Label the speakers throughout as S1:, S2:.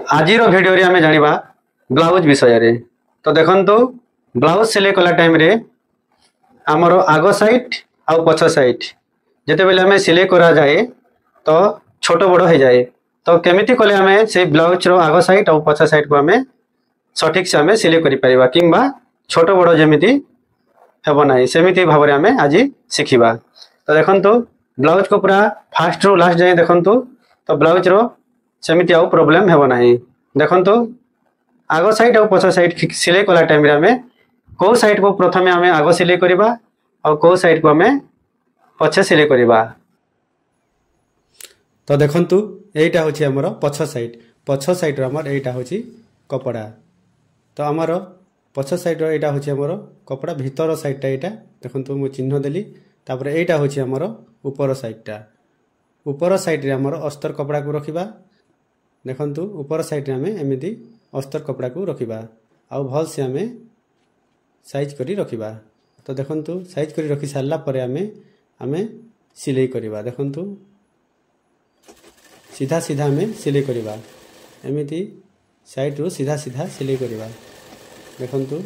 S1: आज भिडियो रे आमे जानिबा ब्लाउज विषय रे। तो देखंतु ब्लाउज सिलाई कला टाइम रे आमर आगो साइड आ पछ साइड जेते बेले आमे सिलाई करा जाए तो छोट बड़ हो जाए। तो केमिति कले आमे से ब्लाउज रो आगो साइड आ पछ साइड को आमे सठिक से आमे सिलाई करि परिबा किंबा छोट बड़ जेमिति हेबो नाही सेमिति भाबरे आमे आज सिखिबा। तो देखंतु ब्लाउज को पूरा फास्ट रो लास्ट जाए देखंतु तो ब्लाउज रो सेमिति आउ प्रॉब्लम हेबो नाही। देखंतु आगो साइड और पछ साइड सिलाई कला टाइम रे आमे को साइड को प्रथमे आमे आगो सिलाई करिबा और को साइड को आमे पछ सिलाई करिबा। तो देखंतु एटा होची हमर पछ साइड रो हमर एटा होची कपड़ा। तो हमर पछ साइड रो एटा होची हमर कपड़ा भीतर साइड टा एटा देखंतु मु चिन्ह देली। तापर एटा होची हमर ऊपर साइड टा। ऊपर साइड रे हमर अस्तर कपड़ा को रखिबा। देखंतु ऊपर साइड रे हमें एमिति अस्तर कपड़ा को रखिबा आउ भल से हमें साइज करी रखिबा। तो देखंतु साइज करी रखि सारला परे हमें सिलाई करिबा। देखंतु सीधा सीधा हमें सिलाई करिबा एमिति साइड रो सीधा सीधा सिलाई करिबा। देखंतु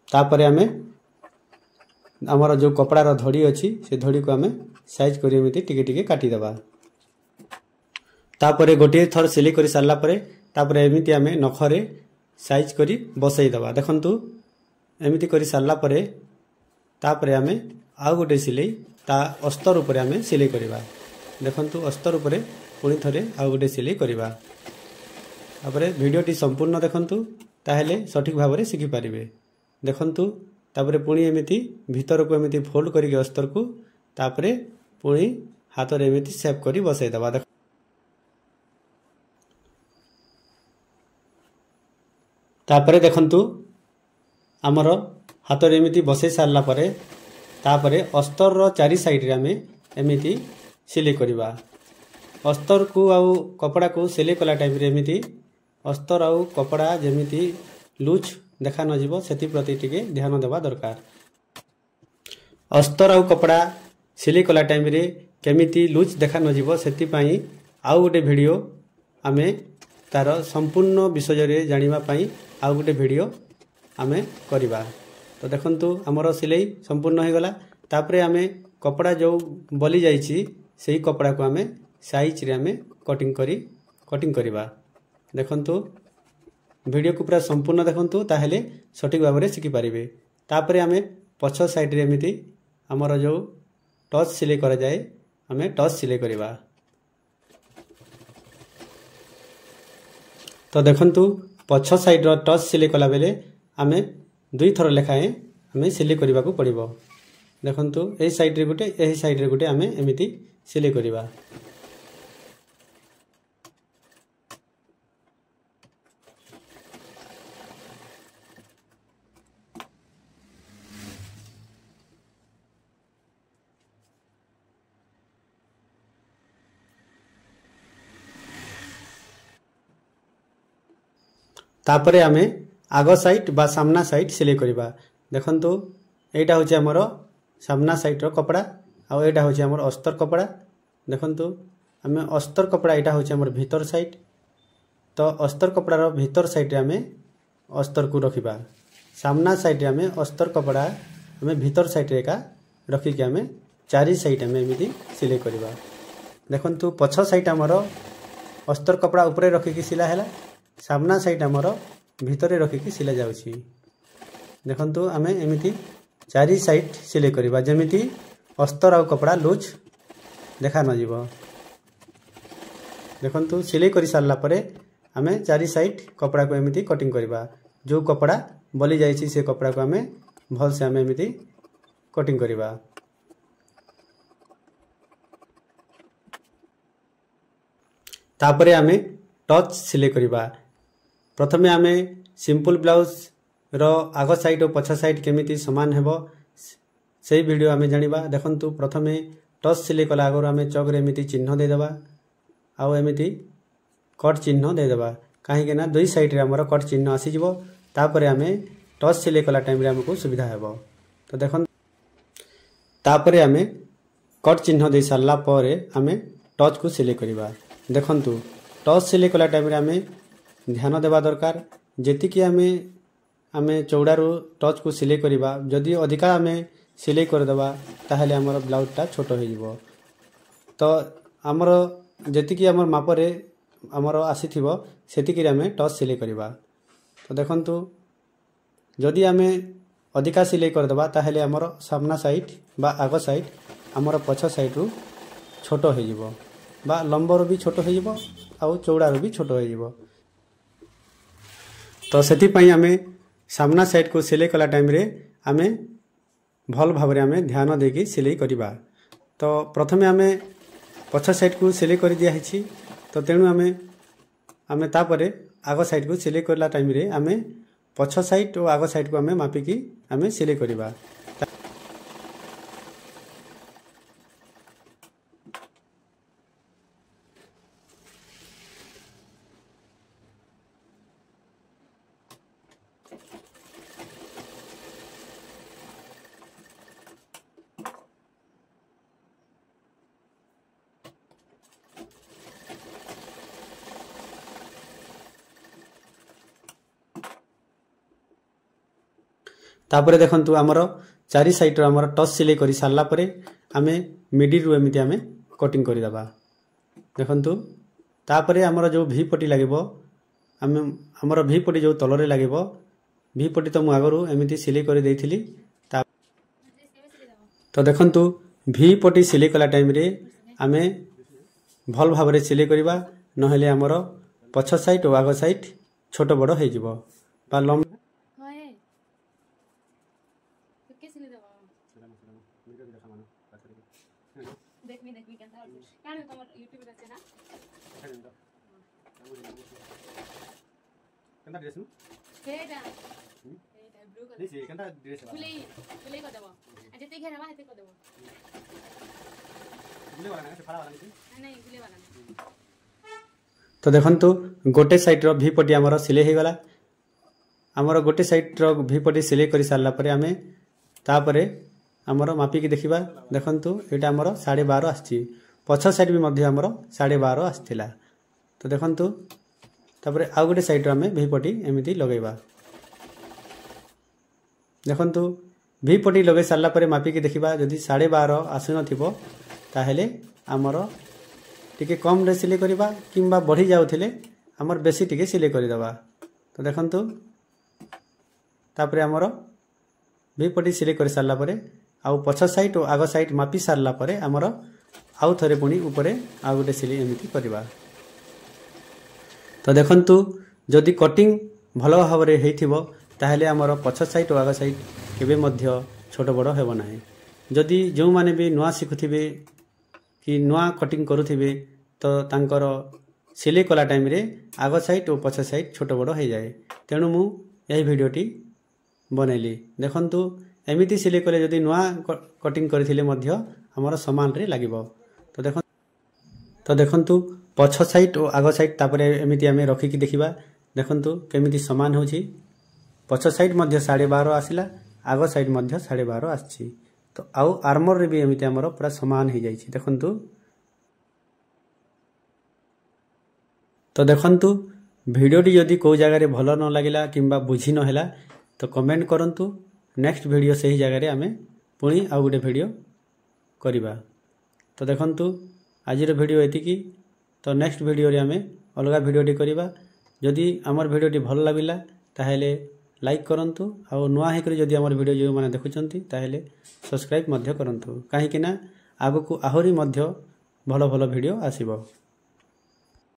S1: तापरे हमें आमर जो कपड़ार धड़ी अच्छी से धड़ी को आमे साइज करी एमिति टिके टिके काटी देबा। तापरे गोटे थर सिलाई करी सारला परे तापरे एमिति आमे नखरे साइज करी बसई देबा। देखंतु एमिति करी सारला परे तापरे आमे आउ गोटे सिलाई ता अस्तर ऊपर आमे सिलाई करिबा। देखंतु अस्तर ऊपर पुणी थरे आउ गोटे सिलाई करिबा। तापरे वीडियोटी संपूर्ण देखंतु ताहेले सठिक भाबरे सिखि पारिबे। देखंतु तापरे पुणी एमिति भीतर को एमिति फोल्ड करिके अस्तर को तापरे पुणी हाथ रे एमिति सेप करी बसई दबा। तापरे देखंतु हमर हाथ रे एमिति बसई सारला परे तापरे अस्तर रो चारि साइड रे हमें एमिति सिलाई करिबा। अस्तर को आउ कपड़ा को सिलाई कला टाइम रे एमिति अस्तर आउ कपड़ा जेमिति लूज देखा न जीवो सेति प्रति टिके ध्यान देवा दरकार। अस्तर आउ कपड़ा सिलाई कला टाइम रे केमिति लूज देखा न जीवो सेति पई आउ गोटे वीडियो आमे तार संपूर्ण विषय रे जानिबा पई आउ गोटे वीडियो आमे करिबा। तो देखंतु हमर सिलाई संपूर्ण हो गला। तापरे आमे कपड़ा जो बली जाईची सेही कपड़ा को आमे साइज रे आमे कटिंग करिबा। देखंतु वीडियो को पूरा संपूर्ण देखंतु ताहेले सठिक भाव में शिखि पारिबे। तापरे आमे पछ साइड रे एमिति हमर जो टच सिलाई करा जाए आमे टच सिलाई करिबा। तो देखंतु पछ साइड रो टच सिलाई कला बेले आमे दुई थर लेखाए आमे सिलाई करिबा को पड़िबो। देखंतु ए साइड रे गुटे ए साइड रे गुटे आमे एमिति सिलाई करिबा। तापरे आमे आगो साइड बा सामना साइड सिलाई करिबा। देखंतु एटा होचे हमर सामना साइड रो कपड़ा आ एटा होचे हमर अस्तर कपड़ा। देखंतु आमे अस्तर कपड़ा एटा होचे हमर भीतर साइड। तो अस्तर कपड़ा रो भीतर साइड रे आमे अस्तर को रखिबा। सामना साइड रे आमे अस्तर कपड़ा आमे भीतर साइड रे का रखि के आमे चारि साइड आमे एमिति सिलाई करिबा। देखंतु पछ साइड हमर अस्तर कपड़ा ऊपर रखि के सिला हैला सामना साइड हमर भीतर रखि के सिला जाउची। देखंतु आमे एमिति चारि साइड सिलाई करिबा जेमिति अस्तर आ कपड़ा लूज देखा न जीवो। देखंतु सिलाई करि सारला परे आमे चारि साइड कपड़ा को एमिति कटिंग करिबा। जो कपड़ा बली जाईची से कपड़ा को आमे भल से आमे एमिति कटिंग करिबा। तापरे आमे टच सिलाई करिबा। प्रथमे आमे सिंपल ब्लाउज रो आगो साइड और पछ साइड केमिति समान हेबो सेही वीडियो आमे जानिबा। देखंतु प्रथमे टच सिलाई कला आगो आमे चौक रे एमिति चिन्ह दे देबा आउ एमिति कट चिन्ह दे देबा काहे के ना दुई साइड रे हमर कट चिन्ह आसी जिवो। तापरे आमे टच सिलाई कला टाइम रे हमको सुविधा हेबो। तो देखन तापरे आमे कट चिन्ह दे सारला परे आमे टच को सिलेक्ट करिबा। देखंतु टच सिलेक्ट कला टाइम रे आमे ध्यान देबा दरकार जेति कि आमे चौड़ारू टच को सिलेक्ट करिबा। जदि अधिका आमे सिलेक्ट कर देबा ताहले हमर ब्लाउजटा छोट हो जिवो। तो हमर जेति कि हमर मापरे हमर आसीथिबो सेति कि आमे टच सिलेक्ट करिबा। तो देखंतु जदि आमे अधिका सिलेक्ट कर देबा ताहले हमर सामना साइड बा आगो साइड हमर पछ साइड रु छोट हो जिवो बा लंबर भी छोट हो जिवो आ चौड़ारू भी छोट हो जिवो। तो सेति पई आमे सामना साइड को सिलेक्ट कला टाइम रे आमे भल भाबरे आमे ध्यान देकी सिलेक्ट करिबा। तो प्रथमे आमे पछ साइड को सिलेक्ट कर दिया हिची। तो तेणु आमे तापरे आगो साइड को सिलेक्ट करला टाइम रे आमे पछ साइड और आगो साइड को आमे मापिकी आमे सिलेक्ट करिबा। तापरे देखंतु हमर चारि साइड रो हमर टच सिलेक्ट करि सारला परे आमे मिडिल रो एमिति आमे कटिंग करि दबा। देखंतु तापरे हमर जो भी पट्टी लागिबो आमे हमर भी पट्टी जो तलरे लागिबो भी पट्टी तो मु आगरु एमिति सिलेक्ट करि देइथिली। तो देखंतु भी पट्टी सिलेक्ट कला टाइम रे आमे भल भाबरे सिलेक्ट करिबा नहेले हमर पछ साइड और आगो साइड छोट बड़ हे जिवो बा लम केंता ड्रेस नु केटा ब्लू कलर नहीं से केंता ड्रेस फुले को देबो आ जते घेरबा हेते को देबो फुले वाला से फाड़ा वाला नहीं फुले वाला नहीं। तो देखंतु गोटे साइड रो भी पट्टी हमर सिले हे गला। हमर गोटे साइड रो भी पट्टी सिले करि सारला परे आमे तापरे हमर मापी के देखिबा। देखंतु एटा हमर 12.5 आछि। पछ साइड भी मध्य हमर 12.5 आस्थिला। तो देखंतु तापरे आ गोटे साइड रो हमें भी पट्टी एमिति लगेबा। देखंतु भी पट्टी लगे सारला परे मापी के देखिबा जदि 12.5 आसु नथिबो ताहेले हमर टिके कम रे सिले करिबा किंबा बढ़ी जाउथिले हमर बेसी टिके सिले करि दबा। तो देखंतु तापरे हमर भी पट्टी सिले करि सारला परे आउ पछ साइड और आगो साइड मापी सारला परे हमर आउ थरे पुनी ऊपरे आ गोटे सिले एमिति करिबा। तो देखंतु जदि कटिंग भल भाबरे हेइथिबो ताहेले हमर पछ साइड और आगो साइड केबे मध्य छोट बड़ हेबो नाही। जदि जो माने भी नुआ सिखुथिबे कि नुआ कटिंग करूथिबे तो तांकर सिले कला टाइम रे आगो साइड और पछ साइड छोट बड़ हे जाय। तेणु मु एही भिडियोटी बनैली। देखंतु एमिति सिले कले जदि नुआ कटिंग करथिले मध्य हमर समान रे लागिबो। तो देखंतु पछ साइड और आगो साइड तापरे एमिति आमे रखि कि देखिबा। देखंतु केमिति समान होछि। पछ साइड मध्य 12.5 आसिला आगो साइड मध्य 12.5 आछि। तो आउ आर्मर रे भी एमिति हमर पूरा समान हे जाइछि। देखंतु तो देखंतु भिडियोटी जदि को जगह रे भलो न लागिला किंबा बुझी न हैला तो कमेंट करंतु। नेक्स्ट वीडियो से ही जगह रे आमे पुणी आ गोटे वीडियो करिबा। तो देखंतु आजिर वीडियो एतिकी। तो नेक्स्ट वीडियो रे आमे अलगा वीडियोटी करिबा। जदि हमर वीडियोटी भल लागिला ताहेले लाइक करंतु आ नुआ हे करी जदि हमर वीडियो जो माने देखुचंती ताहेले सब्सक्राइब मध्य करंतु। काहे कि ना आगो को आहुरी मध्य भलो भलो वीडियो आसीबो।